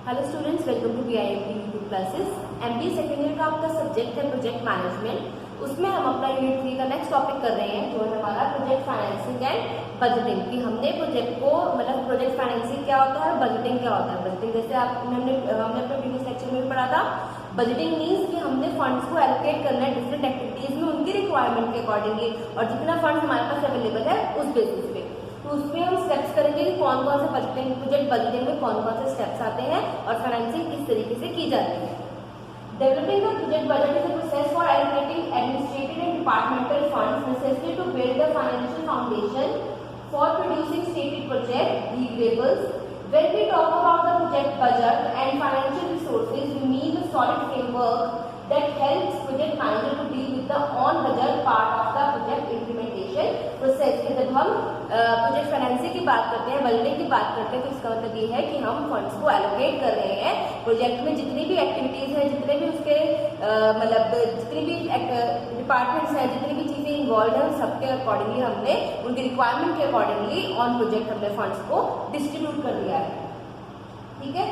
Hello students, welcome to BIMT YouTube classes. MBA second year का आपका subject है project management. उसमें हम अपना यूनिट 3 का नेक्स्ट टॉपिक कर रहे हैं, जो है हमारा प्रोजेक्ट फाइनेंसिंग एंड बजटिंग। कि हमने प्रोजेक्ट को मतलब प्रोजेक्ट फाइनेंसिंग क्या होता है और बजटिंग क्या होता है। बजटिंग जैसे हमने अपने प्रीवियस लेक्चर में भी पढ़ा था। बजटिंग मीन्स कि हमने फंड्स को एलोकेट करना है डिफरेंट एक्टिविटीज में उनकी रिक्वायरमेंट के अकॉर्डिंगली, और जितना फंड हमारे पास अवेलेबल है उस बेसिस पे। तो उसमें हम स्टेप्स करेंगे कि कौन कौन से बजटिंग प्रोजेक्ट बजटिंग में कौन कौन से स्टेप्स आते हैं और फाइनेंसिंग किस तरीके से की जाती है। Developing the project budget is a process for allocating administrative and departmental funds necessary to build the financial foundation for producing stated project deliverables. When we talk about the project budget and financial resources, we mean a solid framework that helps project manager to deal with the on-budget part of the project implementation process. जब हम project financing की बात करते हैं, budgeting की बात करते हैं, तो इसका मतलब ये है कि हम फंड्स को एलोकेट कर रहे हैं प्रोजेक्ट में। जितनी भी एक्टिविटीज हैं, जितने भी उसके मतलब जितनी भी डिपार्टमेंट्स हैं, जितनी भी चीजें इन्वॉल्व हैं, सबके अकॉर्डिंगली हमने उनकी रिक्वायरमेंट के अकॉर्डिंगली ऑन प्रोजेक्ट हमने फंड्स को डिस्ट्रीब्यूट कर दिया है। ठीक है।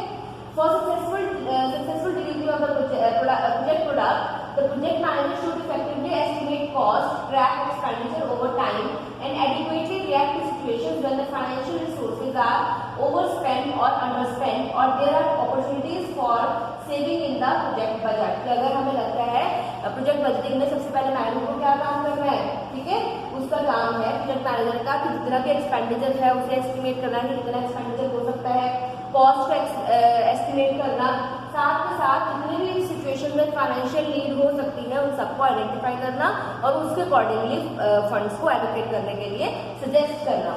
For successful delivery of the project product, the project manager should effectively estimate cost, track expenditure over time, and adequately react to situations when the financial resources are overspent or underspent, or there are opportunities for saving in the project budget. कि अगर हमें लगता है project budgeting में सबसे पहले manager को क्या काम करना है, ठीक है, उसका काम है प्रोजेक्ट मैनेजर का कि जितना भी एक्सपेंडिचर है उसे एस्टिमेट करना है, कितना एक्सपेंडिचर हो सकता है, कॉस्ट एस्टिमेट करना, साथ के साथ जितनी भी सिचुएशन में फाइनेंशियल नीड हो सकती है उन सबको आइडेंटिफाई करना और उसके अकॉर्डिंगली फंड्स को एलोकेट करने के लिए सजेस्ट करना।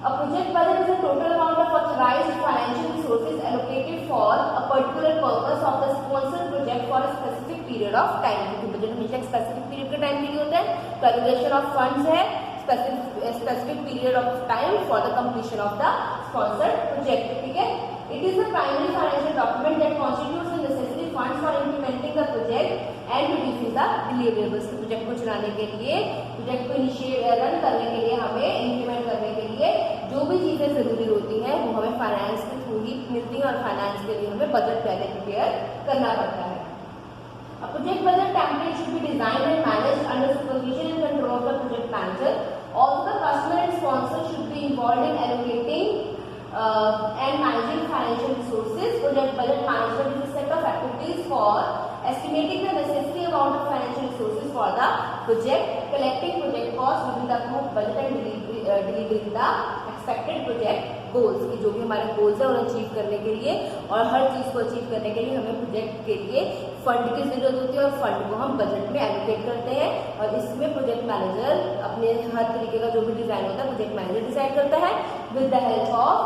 A project budget is a total amount of authorized financial resources allocated for a particular purpose of the sponsored project for a specific period of time. क्योंकि budget हमेशा एक specific period का time के लिए होता है, तो एलोकेशन ऑफ फंड्स है specific period of time for the completion of the sponsored project. ठीक है। It is the primary financial document that constitutes the necessary funds for implementing the project and producing the deliverables. Project को चलाने के लिए, project को run करने के लिए, हमें इम्प्लीमेंट करने के लिए जो भी चीजें जरूरी होती हैं वो हमें फाइनेंस के थ्रू ही मिलती हैं, और फाइनेंस के लिए हमें बजट पहले प्रिपेयर करना पड़ता है। A project budget template should be designed and managed under supervision and control of the project manager. Also, the customer and sponsor should be involved in allocating and managing financial resources. Project budget management is a set of activities for estimating the necessary amount of financial resources for the project, collecting project costs within the approved budget, and delivering the expected project goals. की जो भी हमारे goals है उन्हें achieve करने के लिए और हर चीज को अचीव करने के लिए हमें प्रोजेक्ट के लिए फंड की जरूरत होती है, और फंड को हम बजट में एलोकेट करते हैं। और इसमें प्रोजेक्ट मैनेजर अपने हर तरीके का जो भी डिजाइन होता है प्रोजेक्ट मैनेजर डिसाइड करता है with the help of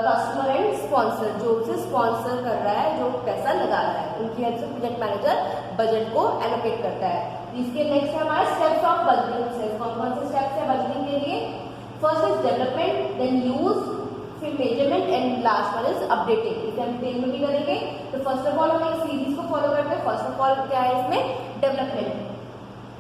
customer and sponsor. जो उसे स्पॉन्सर कर रहा है, जो पैसा लगा रहा है, उनकी हेल्प से प्रोजेक्ट मैनेजर बजट को एलोकेट करता है। इसके नेक्स्ट है हमारे स्टेप्स ऑफ बजटिंग प्रोसेस। कौन कौन से स्टेप्स है बजटिंग के लिए? First is development, then use, फिर measurement, and last one is updating. इसे हम डिटेल में भी करेंगे। तो फर्स्ट ऑफ ऑल हम एक सीरीज को फॉलो करते हैं। फर्स्ट ऑफ ऑल क्या है इसमें? डेवलपमेंट।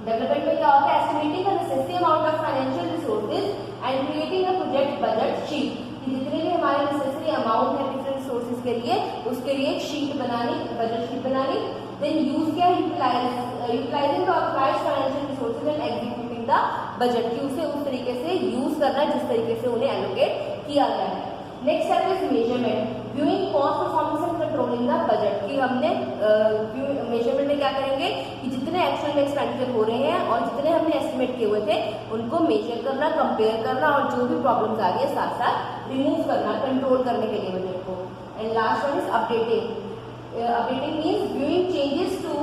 डेवलपमेंट में क्या होता है? Estimating the necessary amount of financial resources and creating a project budget sheet. जितने भी हमारे नेसेसरी अमाउंट है डिफरेंट रिसोर्सेज के लिए, उसके लिए एक शीट बनानी, बजट शीट बनानी। देन यूज क्या? Utilising the authorised financial resources and executing the budget. की उसे उस तरीके से यूज करना जिस तरीके से उन्हें एलोकेट किया गया है। Next step is measurement, viewing cost performance and controlling the budget. की हमने मेजरमेंट में क्या करेंगे कि जितने एक्चुअल में एक्सपेंडिचर हो रहे हैं और जितने हमने एस्टिमेट किए हुए थे उनको मेजर करना, कंपेयर करना, और जो भी प्रॉब्लम्स आ रही है साथ साथ रिमूव करना, कंट्रोल करने के लिए बजट को। And last one is updating. Updating means viewing changes to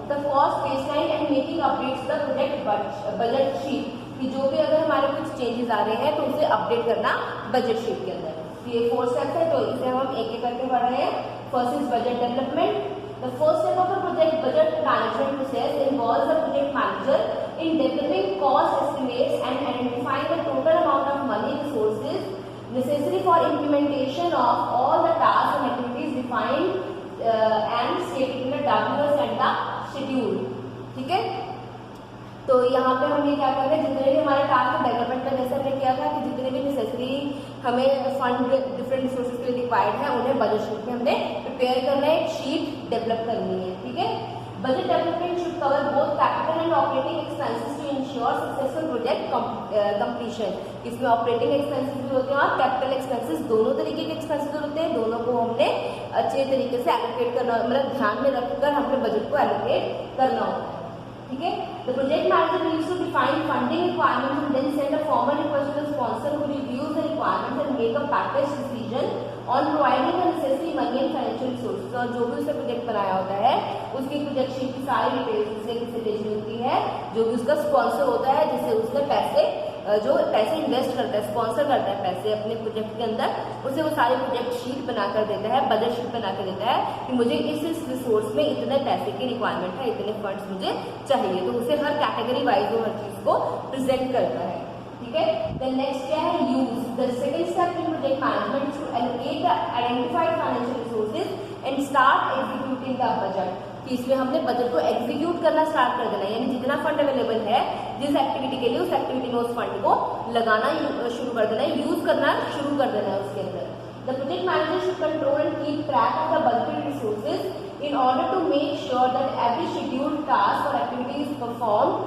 the cost baseline and making updates the project budget sheet. कि जो भी अगर हमारे कुछ चेंजेस आ रहे हैं तो उसे अपडेट करना बजट शीट के अंदर। ये 4 स्टेप्स है, तो इसे हम एक एक करके पढ़ रहे हैं। First is budget development. The first step of the project budget management process involves the project manager in developing cost estimates and identifying the total amount of money resources necessary for implementation of all the task and activities defined and stated in the documents and the schedule. ठीक है। तो यहाँ पे हम ये क्या कर रहे हैं, जितने भी हमारे टास्क डेवलपमेंट में जैसे हमने किया था कि जितने भी नेसेसरी हमें फंड डिफरेंट रिसोर्सेज के लिए रिक्वायर्ड है, उन्हें बजट शीट में हमने प्रिपेयर करना है, एक शीट डेवलप करनी है। ठीक है, budget development should cover both capital and operating expenses to ensure successful project completion. इसमें ऑपरेटिंग एक्सपेंसेस भी होते हैं और कैपिटल एक्सपेंसेस, दोनों तरीके के एक्सपेंसेस होते हैं। दोनों को हमने अच्छे तरीके से एलोकेट करना, मतलब ध्यान में रखकर हमने बजट को एलोकेट करना होता है। ठीक है, the project manager needs to define funding requirements and then send a formal request to the sponsor who reviews the requirements and make a package decision on providing the necessary money and financial resources. और जो भी उसने project बनाया होता है उसकी project sheet की सारी डिटेल्स उससे किसे भेजनी होती है, जो भी उसका स्पॉन्सर होता है, जिससे उसने पैसे जो पैसे इन्वेस्ट करता है, स्पॉन्सर करता है पैसे अपने प्रोजेक्ट के अंदर, उसे वो सारी प्रोजेक्ट शीट बनाकर देता है, बजट शीट बनाकर देता है कि मुझे इस रिसोर्स में इतने पैसे की रिक्वायरमेंट है, इतने फंड्स मुझे चाहिए। तो उसे हर कैटेगरी वाइज वो हर चीज को प्रेजेंट करता है। ठीक है, देन नेक्स्ट क्या है, use. The second step in project management is to allocate the identified financial resources and start executing the budget. कि इसमें हमने बजट को एग्जीक्यूट करना स्टार्ट कर देना है, यानी जितना फंड अवेलेबल है जिस एक्टिविटी के लिए, उस एक्टिविटी में उस फंड को लगाना शुरू कर देना है, यूज करना शुरू कर देना है उसके अंदर। The project manager should control and keep track of the budgeted resources in order to make sure that every scheduled task और activity is perform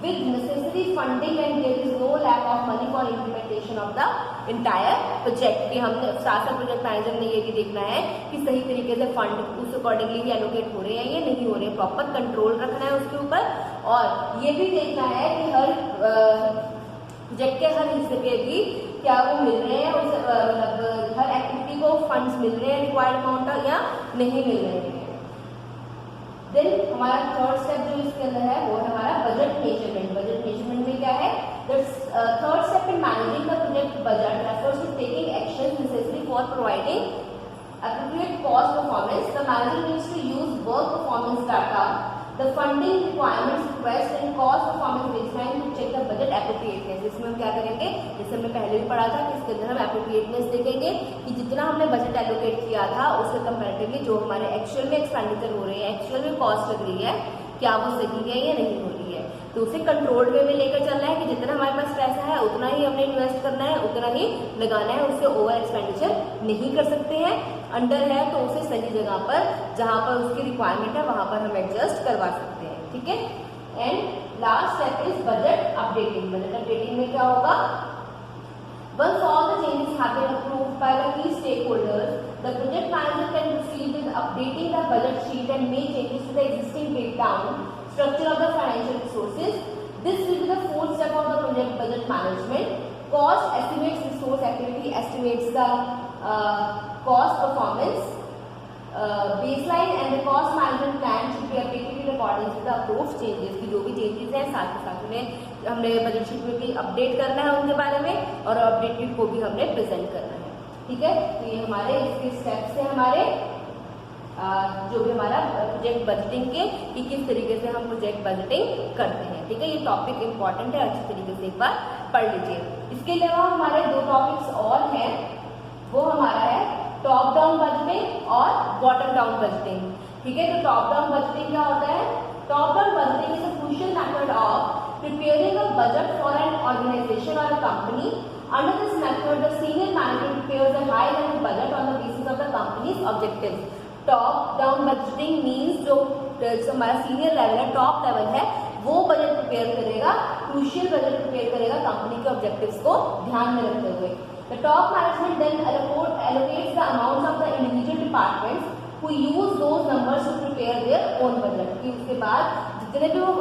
with necessary funding and there is no lack of money for implementation of the entire project। कि हमने साथ project manager ने ये भी देखना है कि सही तरीके से फंड उस अकॉर्डिंगली ही एलोकेट हो रहे हैं या नहीं हो रहे हैं, प्रॉपर कंट्रोल रखना है उसके ऊपर। और ये भी देखना है कि हर प्रोजेक्ट के हर हिस्से पे भी क्या वो मिल रहे हैं, मतलब हर एक्टिविटी को फंड्स मिल रहे हैं रिक्वायर्ड अमाउंट या नहीं मिल रहे हैं। देन हमारा थर्ड स्टेप जो इसके अंदर है वो है हमारा बजट मेजरमेंट। बजट मेजरमेंट में क्या है, third step in managing the project budget refers to taking actions necessary for providing appropriate cost performance. The manager needs to use work performance data, the funding requirements request and cost performance baseline to check the budget appropriateness। इसमें हम क्या करेंगे, जैसे हमने पहले भी पढ़ा था कि इसके अंदर हम appropriateness देखेंगे कि जितना हमने बजट एलोकेट किया था उससे कंपैरेटिवली जो हमारे एक्चुअल में एक्सपेंडिचर हो रहे हैं, एक्चुअल में कॉस्ट लग रही है, क्या वो सही है या नहीं हो रही है। तो उसे कंट्रोल्ड वे में लेकर चलना है कि जितना हमारे पास पैसा है उतना ही हमने इन्वेस्ट करना है, उतना ही लगाना है, उससे ओवर एक्सपेंडिचर नहीं कर सकते हैं। अंडर है तो उसे सही जगह पर जहां पर उसकी रिक्वायरमेंट है वहां पर हम एडजस्ट करवा सकते हैं। ठीक है, and last step is budget updating. Budget updating में क्या होगा, once all the changes have been approved by the key stakeholders, the project manager can proceed with updating the budget sheet and make changes to the existing breakdown structure of the financial resources. This will be the fourth step of the project budget management. Cost estimates, resource activity estimates the cost performance baseline and the cost management plan should be updated in accordance with the approved changes। की जो भी changes हैं साथ ही साथ में हमने budget sheet में भी अपडेट करना है उनके बारे में और अपडेटेड को भी हमने प्रेजेंट करना है। ठीक है, तो ये हमारे इसके स्टेप्स हैं हमारे जो भी हमारा प्रोजेक्ट बजटिंग के कि किस तरीके से हम प्रोजेक्ट बजटिंग करते हैं। ठीक है, ये टॉपिक इंपॉर्टेंट है, अच्छी तरीके से एक बार पढ़ लीजिए। इसके अलावा हमारे दो टॉपिक्स और हैं, वो हमारा है टॉप डाउन बजटिंग और बॉटम डाउन बजटिंग। ठीक है, तो टॉप डाउन बजटिंग क्या होता है, top down budgeting is a crucial method of preparing a budget for an organization or a company. Under this method, the senior management prepares a high-level budget on the basis of the company's objectives. Top down budgeting means जो हमारा senior level है, top level है, वो budget prepare करेगा, crucial budget prepare करेगा company के objectives को ध्यान में रखते हुए। The top management then allocates the amounts of the individual departments who use those numbers to prepare their own budget। कि उसके बाद जितने भी वो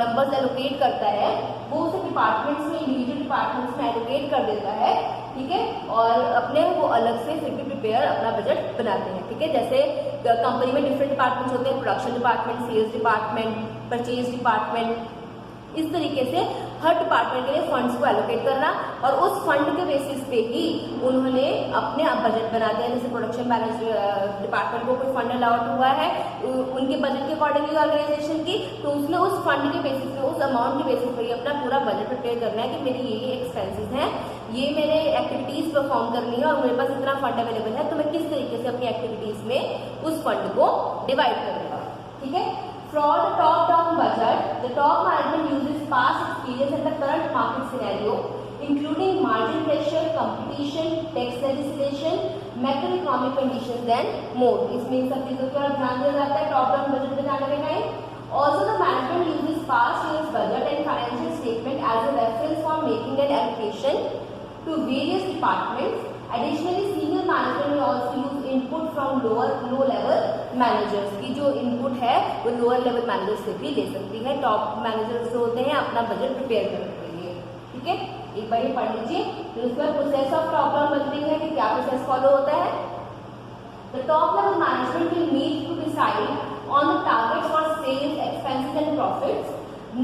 नंबर्स एलोकेट करता है वो उसे डिपार्टमेंट्स में, इंडिविजुअल डिपार्टमेंट्स में एलोकेट कर देता है। ठीक है, और अपने वो अलग से फिर भी प्रिपेयर अपना बजट बनाते हैं। ठीक है, जैसे कंपनी में डिफरेंट डिपार्टमेंट्स होते हैं, production department, sales department, purchase department, इस तरीके से हर डिपार्टमेंट के लिए फंड्स को एलोकेट करना और उस फंड के बेसिस पे ही उन्होंने अपने आप बजट बनाते हैं। जैसे प्रोडक्शन मैनेज डिपार्टमेंट को कोई फंड अलाउड हुआ है उनके बजट के अकॉर्डिंगली ऑर्गेनाइजेशन की, तो उसने उस फंड के बेसिस पे, उस अमाउंट के बेसिस पे ही अपना पूरा बजट प्रिपेयर करना है कि मेरी ये एक्सपेंसेस हैं, ये मेरे एक्टिविटीज परफॉर्म करनी है और मेरे पास इतना फंड अवेलेबल है, तो मैं किस तरीके से अपनी एक्टिविटीज में उस फंड को डिवाइड करूंगा। ठीक है, for the top down budget, the top management uses past experience and the current market scenario including margin pressure, competition, tax legislation, macro economic conditions and more. इसमें इन सब चीजों पर ध्यान दिया जाता है टॉप डाउन बजट बनाने के time. Also, the management uses past year's budget and financial statement as a reference for making an allocation to various departments. Additionally, senior management may also use input from low level managers की जो input है वो lower level managers से भी ले सकती है। Top managers जो होते हैं अपना बजट प्रिपेयर करने के लिए, ठीक है। एक बार ये पढ़ लीजिए। फिर उसके बाद process of top down budgeting है कि क्या प्रोसेस फॉलो होता है। The top level management will meet to decide on the targets for sales, expenses and profits.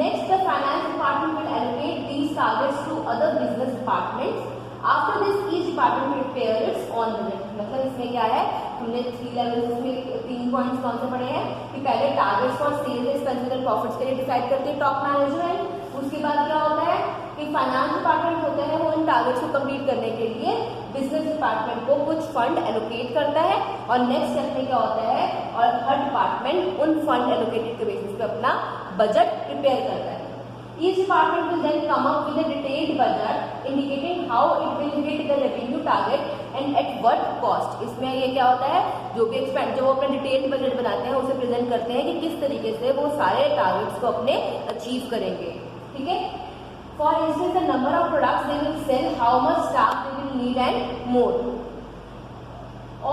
Next, the finance department will allocate these targets to other business departments. After this, each department will prepare its own budget. मतलब इसमें क्या है, हमने 3 levels में 3 points कौन से पढ़े हैं कि पहले targets for sales, expenses and profits के लिए डिसाइड करते हैं टॉप मैनेजमेंट। उसके बाद क्या होता है कि फाइनेंस डिपार्टमेंट होता है वो इन टारगेट्स को कंप्लीट करने के लिए बिजनेस डिपार्टमेंट को कुछ फंड एलोकेट करता है। और नेक्स्ट स्टेप में क्या होता है, और हर डिपार्टमेंट उन फंड एलोकेटेड के बेसिस पे अपना बजट प्रिपेयर करता है। Each department will then come up with a detailed budget indicating how it will hit the revenue target and at what cost। इसमें ये क्या होता है, जो भी एक्सपेंड जो अपने डिटेल्ड बजट बनाते हैं उसे प्रेजेंट करते हैं कि किस तरीके से वो सारे टारगेट्स को अपने अचीव करेंगे, ठीक है। For instance, the number of products they will sell, how much staff they will need and more.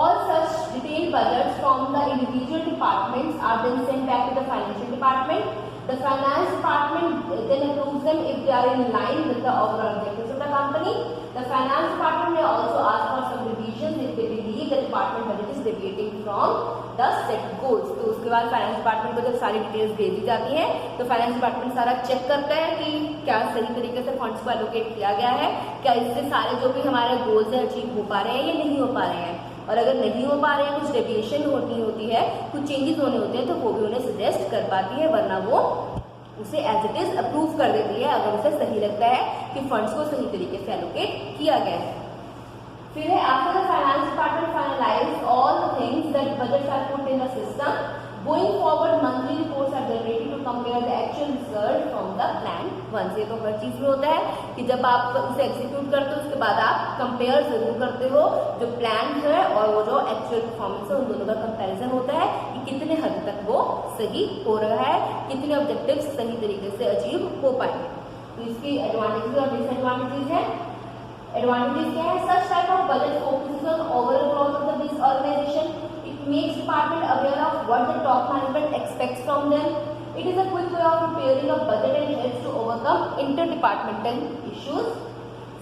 All such detailed budgets from the individual departments are then sent back to the financial department. The finance department then approves them if they are in line with the overall objectives of the company. The finance department may also ask for some revisions if they believe the department budget is deviating from the set goals. तो उसके बाद finance department को जब सारी details भेज दी जाती है तो फाइनेंस डिपार्टमेंट सारा चेक करता है कि क्या सही तरीके से फंड्स को एलोकेट किया गया है, क्या इससे सारे जो भी हमारे गोल्स हैं अचीव हो पा रहे हैं या नहीं हो पा रहे हैं। और अगर नहीं हो पा रहे हैं, कुछ डेविएशन होती है, कुछ चेंजेस होने होते हैं, तो वो भी उन्हें सजेस्ट कर पाती है, वरना वो उसे एज इट इज अप्रूव कर देती है अगर उसे सही लगता है कि फंड्स को सही तरीके से एलोकेट किया गया है। फिर है after the finance department finalise all the things that budgets are put in the system, going forward monthly reports are generated to compare the actual result from the plan once. ये तो हर चीज में होता है कि जब आप उसे एग्जीक्यूट करते हो उसके बाद आप कंपेयर जरूर करते हो जो प्लान है और वो जो एक्चुअल परफॉर्मेंस है, उन दोनों का कंपैरिजन होता है कि कितने हद तक वो सही हो रहा है, कितने ऑब्जेक्टिव्स सही तरीके से अचीव हो पाएंगे। तो इसकी एडवांटेजेस और डिसएडवांटेजेस है। एडवांटेजेस क्या है, such type of budget focuses on overall growth of the business organisation, it makes department aware of what the top management expects from them, it is a quick way of preparing a budget and helps to overcome interdepartmental issues,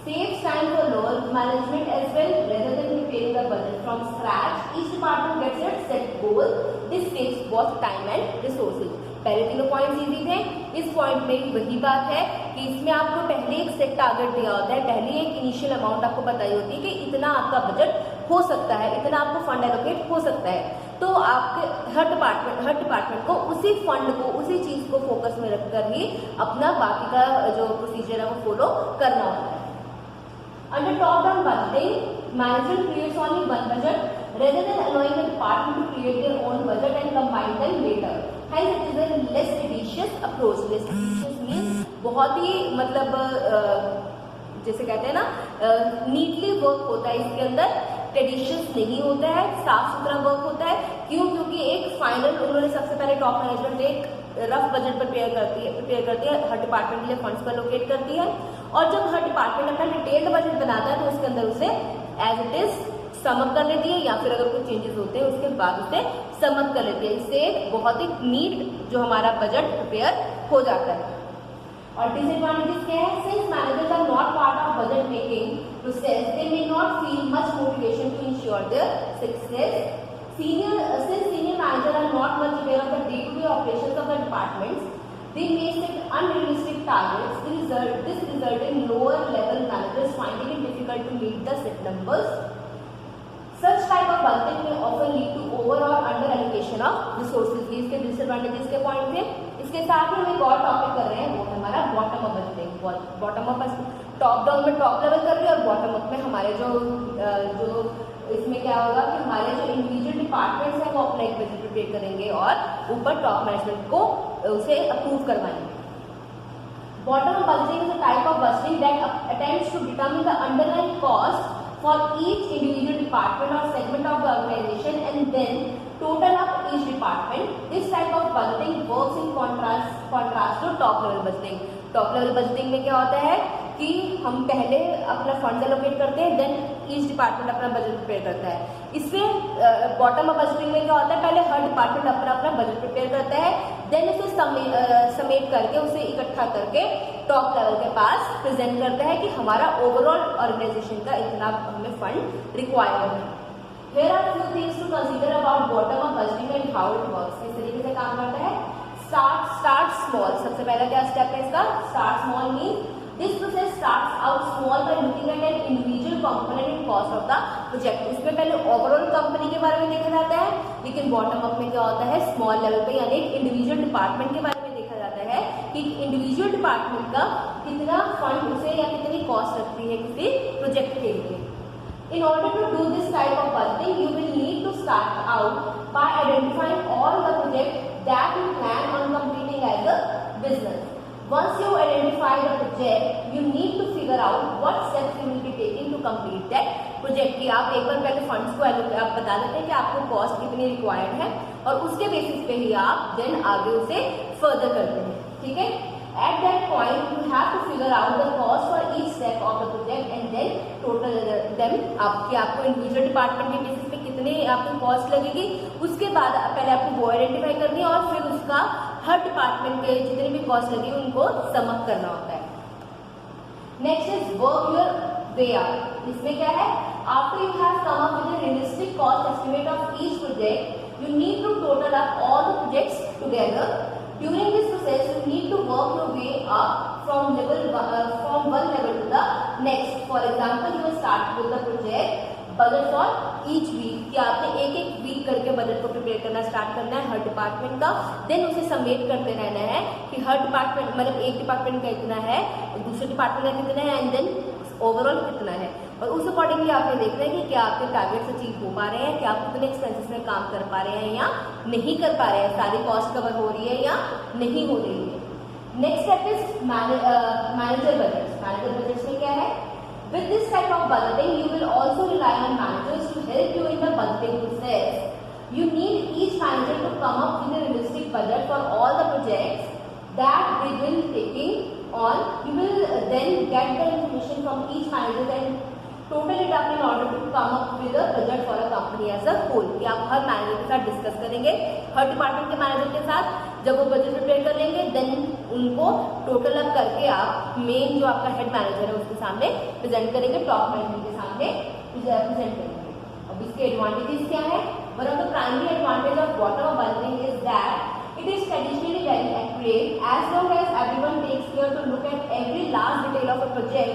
saves time for lower management as well rather than preparing the budget from scratch, each department gets its set goal, this saves both time and resources। पहले तीनों points easy थे, इस point में वही बात है कि इसमें आपको पहले एक सेट टारगेट दिया होता है, पहले एक इनिशियल अमाउंट आपको बताई होती है कि इतना आपका बजट हो सकता है, इतना आपको फंड एलोकेट हो सकता है। तो आपके हर डिपार्टमेंट को उसी फंड को, उसी चीज को फोकस में रखकर ही अपना बाकी का जो प्रोसीजर है वो फॉलो करना होता है। Under top-down budgeting, management creates only one budget rather than allowing the department to create their own budget and combine them later. Hence, it is a less tedious approach. Less tedious means बहुत ही मतलब जैसे कहते हैं ना neatly work होता है इसके अंदर, ट्रेडिशियस नहीं होता है, साफ सुथरा वर्क होता है। क्यों? क्योंकि एक फाइनल उन्होंने सबसे पहले टॉप मैनेजमेंट एक रफ बजट प्रिपेयर करती है हर डिपार्टमेंट के लिए, फंड्स को एलोकेट करती है, और जब हर डिपार्टमेंट अपना डिटेल्ड बजट बनाता है तो उसके अंदर उसे एज इट इज समअप कर लेती है, या फिर अगर कुछ चेंजेस होते हैं उसके बाद उसे समअप कर लेती है। इससे बहुत ही नीट जो हमारा बजट प्रिपेयर हो जाता है। और डिसएडवांटेजेस क्या है, since managers are not part of budget making process, they may not feel much motivation to ensure their success. Since senior managers are not much aware of the day-to-day operations of the departments, they may set unrealistic targets. This result in lower level managers finding it difficult to meet the set numbers. Such type of budgeting may often lead to overall under allocation of resources. ये इसके disadvantages के point थे। इसके साथ ही हम एक और topic कर रहे हैं, वो हमारा bottom up budgeting. Bottom up top down में टॉप लेवल कर रहे हैं और बॉटम अप में हमारे जो इसमें क्या होगा कि हमारे जो इंडिविजुअल डिपार्टमेंट्स हैं वो अपना एक बजट प्रिपेयर करेंगे और ऊपर टॉप मैनेजमेंट को उसे अप्रूव करवाएंगे। Bottom up budgeting is a type of budgeting that attempts to determine the underlying cost for each individual department or segment of the organization and then total up each department. This type of budgeting works in contrast to top level budgeting. Top level budgeting में क्या होता है कि हम पहले अपना fund allocate करते हैं, देन ईच डिपार्टमेंट अपना बजट प्रिपेयर करता है। इसमें बॉटम अप बजटिंग में क्या होता है, पहले हर डिपार्टमेंट अपना अपना बजट प्रिपेयर करता है, देन उसे समेट करके उसे इकट्ठा करके टॉप लेवल के पास प्रेजेंट करता है कि हमारा ओवरऑल ऑर्गेनाइजेशन का इतना हमें फंड रिक्वायर्ड है। Here are few things to consider about bottom up budgeting and how it works. किस तरीके से काम करता है। Start small. सबसे पहला क्या स्टेप है इसका, start small means this process starts out small by looking at an individual component and cost of the project. इसमें पहले ओवरऑल कंपनी के बारे में देखा जाता है, लेकिन बॉटम अप में क्या होता है, स्मॉल लेवल पे यानी इंडिविजुअल डिपार्टमेंट के बारे में देखा जाता है कि इंडिविजुअल डिपार्टमेंट का कितना फंड उसे या कितनी कॉस्ट लगती है किसी प्रोजेक्ट के लिए। In order to do this type of budgeting, you will need to start out by identifying all the projects that you plan on completing as a business. Once you identify the project, you need to figure out what steps you will be taking to complete that project. कि आप एक बार पहले funds को आप बता देते हैं कि आपको कॉस्ट कितनी रिक्वायर्ड है और उसके बेसिस पे ही आप देन आगे उसे फर्दर करते हैं, ठीक है। At that point, you have to figure out the cost for each step of the project and then total them. आपको इंडिविजुअल डिपार्टमेंट के बेसिस पे कितने आपको कॉस्ट लगेगी, उसके बाद पहले आपको वो आइडेंटिफाई करनी है और फिर उसका हर डिपार्टमेंट के जितने भी कॉस्ट लगेगी उनको सम अप करना होता है। Next is work your way out. इसमें क्या है, after you have come up with a realistic cost estimate of each project, you need to total up all the projects together. During this process, you need to work your way up from one level to the next. For example, you start with the project budget for each week कि आपने एक week करके budget को prepare करना start करना है हर department का, then उसे समेट करते रहना है कि हर डिपार्टमेंट मतलब एक डिपार्टमेंट का इतना है, दूसरे डिपार्टमेंट का कितना है एंड देन ओवरऑल कितना है, और उस अकॉर्डिंगली आपने देखना है कि क्या आपके टारगेट्स अचीव हो पा रहे हैं, क्या आप कितने एक्सपेंसेस में काम कर पा रहे हैं या नहीं कर पा रहे हैं, सारी कॉस्ट कवर हो रही है या नहीं हो रही है। Next step is manager budgets. Manager budgets में क्या है, with this type of budgeting you will also rely on managers to help you in the budgeting process. You need each manager to come up with a realistic budget for all the projects that they will taking on. You will then get the information from each manager and total it up in order to come up with a budget for a company as a whole. कि आप हर manager के साथ discuss करेंगे, हर department के manager के साथ जब वो बजट प्रिपेयर कर लेंगे देन उनको टोटल अप करके आप मेन जो आपका हेड मैनेजर है उसके सामने प्रेजेंट करेंगे, टॉप मैनेजमेंट के सामने प्रेजेंट करेंगे। अब इसके एडवांटेजेस क्या है, one of the primary advantage of bottom up budgeting is that it is traditionally very accurate. As long as everyone takes care to look at every last detail of a project,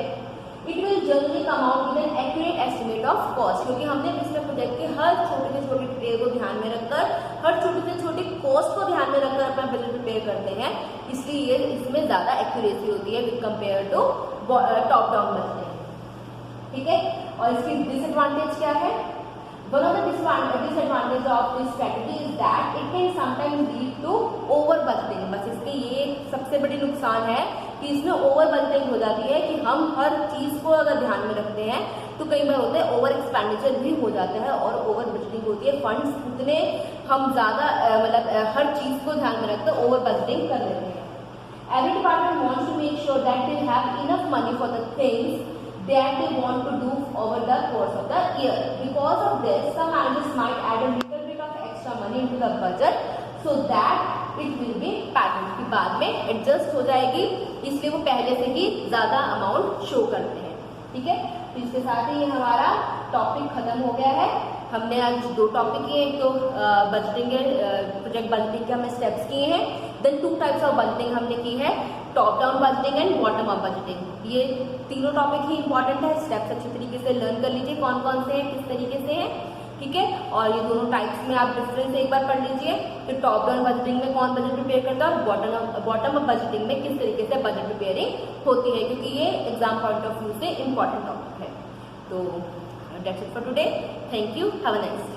it will generally come out with an accurate estimate of cost. क्योंकि हमने इसमें project के हर छोटे से छोटे detail को ध्यान में रखकर, हर छोटे से छोटे कॉस्ट को ध्यान में रखकर अपना बजट प्रिपेयर करते हैं, इसलिए इसमें ज्यादा एक्यूरेसी होती है with compare to top down budgeting, ठीक है। और इसकी डिसएडवांटेज क्या है, one of the disadvantages of this strategy is that it can sometimes lead to over budgeting. बस इसमें ये सबसे बड़ी नुकसान है कि इसमें ओवर बजटिंग हो जाती है कि हम हर चीज को अगर ध्यान में रखते हैं तो कई बार होता है ओवर एक्सपेंडिचर भी हो जाता है और ओवर बजटिंग होती है, फंड्स उतने हम ज्यादा मतलब हर चीज को ध्यान में रखकर ओवर बजटिंग कर लेते हैं। Every department wants to make sure that they have enough money for the things that they want to do over the course of the year. Because of this, some managers might add a little bit of extra money into the budget so that it will be pattern कि बाद में adjust हो जाएगी, इसलिए वो पहले से ही ज्यादा अमाउंट शो करते हैं, ठीक है। तो इसके साथ ही हमारा टॉपिक खत्म हो गया है। हमने आज दो टॉपिक किए, एक तो बजटिंग प्रोजेक्ट बजटिंग के हमने स्टेप्स किए हैं, then two types of budgeting हमने की है, top down budgeting and bottom up budgeting. ये तीनों टॉपिक ही इंपॉर्टेंट है, स्टेप्स अच्छी तरीके से लर्न कर लीजिए कौन कौन से हैं, किस तरीके से हैं, ठीक है। और ये दोनों टाइप्स में आप डिफरेंस एक बार पढ़ लीजिए कि टॉप डाउन बजटिंग में कौन बजट प्रिपेयर करता है और बॉटम अप बजटिंग में किस तरीके से बजट प्रिपेयरिंग होती है, क्योंकि ये एग्जाम पॉइंट ऑफ व्यू से इंपॉर्टेंट टॉपिक है। तो that's it for today. Thank you. Have a nice day.